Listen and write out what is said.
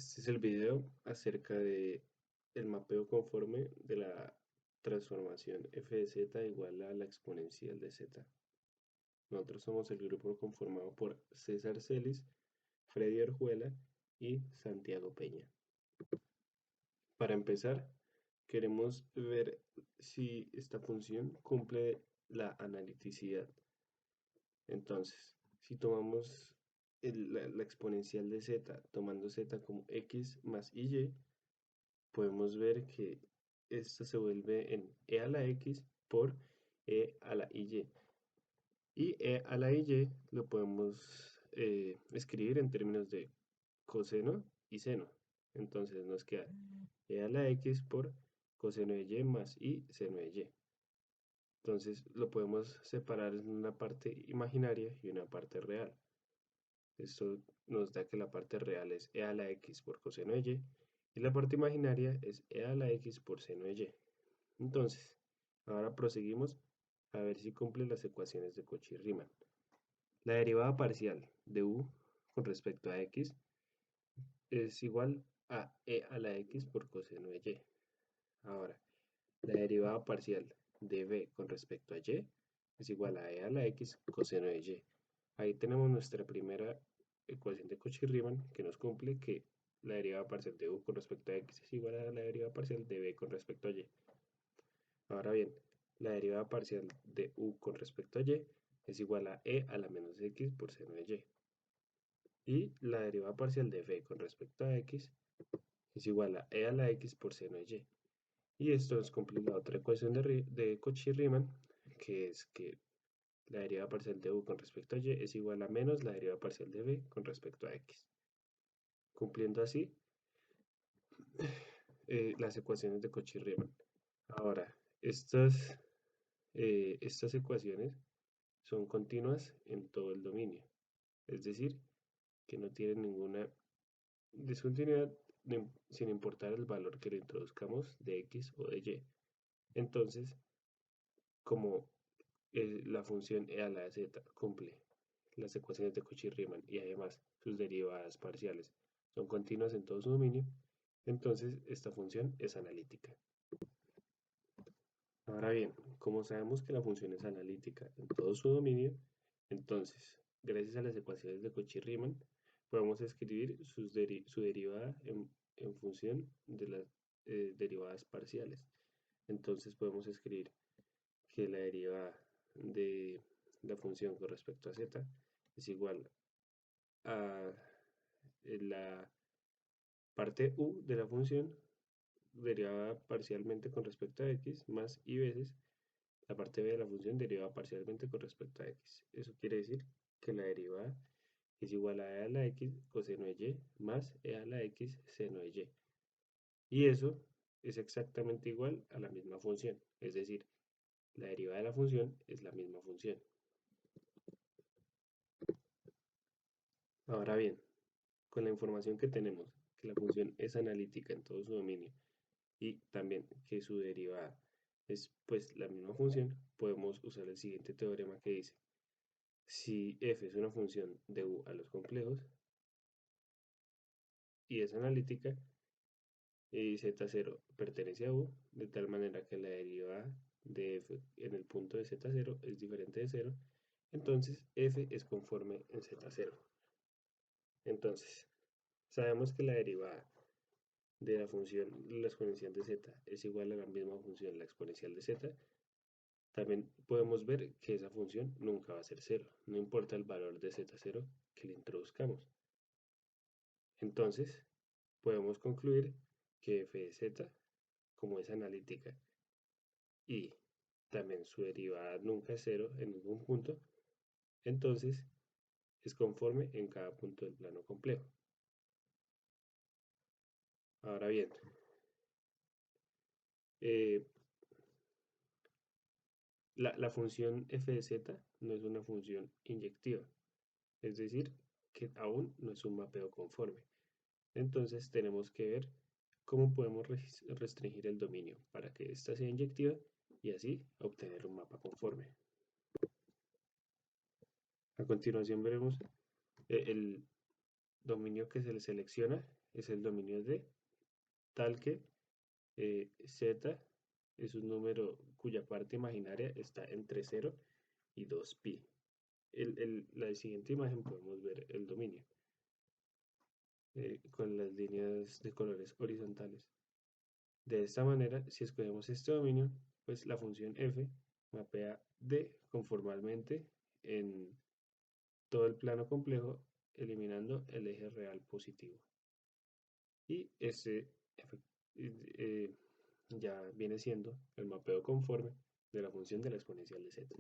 Este es el video acerca de el mapeo conforme de la transformación f de z igual a la exponencial de z. Nosotros somos el grupo conformado por César Celis, Freddy Orjuela y Santiago Peña. Para empezar, queremos ver si esta función cumple la analiticidad. Entonces, si tomamos la exponencial de z, tomando z como x más y, podemos ver que esto se vuelve en e a la x por e a la y. Y e a la y lo podemos escribir en términos de coseno y seno. Entonces nos queda e a la x por coseno de y más y seno de y. Entonces lo podemos separar en una parte imaginaria y una parte real. Esto nos da que la parte real es e a la x por coseno de y la parte imaginaria es e a la x por seno de y. Entonces, ahora proseguimos a ver si cumple las ecuaciones de Cauchy-Riemann. La derivada parcial de u con respecto a x es igual a e a la x por coseno de y. Ahora, la derivada parcial de b con respecto a y es igual a e a la x coseno de y. Ahí tenemos nuestra primera ecuación de Cauchy-Riemann que nos cumple que la derivada parcial de u con respecto a x es igual a la derivada parcial de b con respecto a y. Ahora bien, la derivada parcial de u con respecto a y es igual a e a la menos x por seno de y. Y la derivada parcial de b con respecto a x es igual a e a la x por seno de y. Y esto nos cumple la otra ecuación de Cauchy-Riemann, que es que la derivada parcial de u con respecto a y es igual a menos la derivada parcial de b con respecto a x. Cumpliendo así las ecuaciones de Cauchy-Riemann. Ahora, estas ecuaciones son continuas en todo el dominio, es decir, que no tienen ninguna discontinuidad sin importar el valor que le introduzcamos de x o de y. Entonces, como la función e a la z cumple las ecuaciones de Cauchy-Riemann y además sus derivadas parciales son continuas en todo su dominio, entonces esta función es analítica. Ahora bien, como sabemos que la función es analítica en todo su dominio, entonces, gracias a las ecuaciones de Cauchy-Riemann, podemos escribir su derivada en función de las derivadas parciales. Entonces podemos escribir que la derivada de la función con respecto a z es igual a la parte u de la función derivada parcialmente con respecto a x más y veces la parte b de la función derivada parcialmente con respecto a x. Eso quiere decir que la derivada es igual a e a la x coseno de y más e a la x seno de y. Y eso es exactamente igual a la misma función, es decir, la derivada de la función es la misma función. Ahora bien, con la información que tenemos, que la función es analítica en todo su dominio y también que su derivada es pues la misma función, podemos usar el siguiente teorema que dice: si f es una función de u a los complejos y es analítica y z0 pertenece a u, de tal manera que la derivada de f en el punto de z0 es diferente de 0, entonces f es conforme en z0. Entonces, sabemos que la derivada de la función la exponencial de z es igual a la misma función la exponencial de z. También podemos ver que esa función nunca va a ser 0, no importa el valor de z0 que le introduzcamos. Entonces, podemos concluir que f de z, como es analítica y también su derivada nunca es 0 en ningún punto, entonces es conforme en cada punto del plano complejo. Ahora bien, eh, la función f de z no es una función inyectiva, es decir, que aún no es un mapeo conforme. Entonces tenemos que ver cómo podemos restringir el dominio para que ésta sea inyectiva y así obtener un mapa conforme. A continuación veremos el dominio que se le selecciona es el dominio D, tal que Z es un número cuya parte imaginaria está entre 0 y 2pi. La siguiente imagen podemos ver el dominio con las líneas de colores horizontales. De esta manera, si escogemos este dominio, pues la función f mapea D conformalmente en todo el plano complejo, eliminando el eje real positivo. Y ya viene siendo el mapeo conforme de la función de la exponencial de z.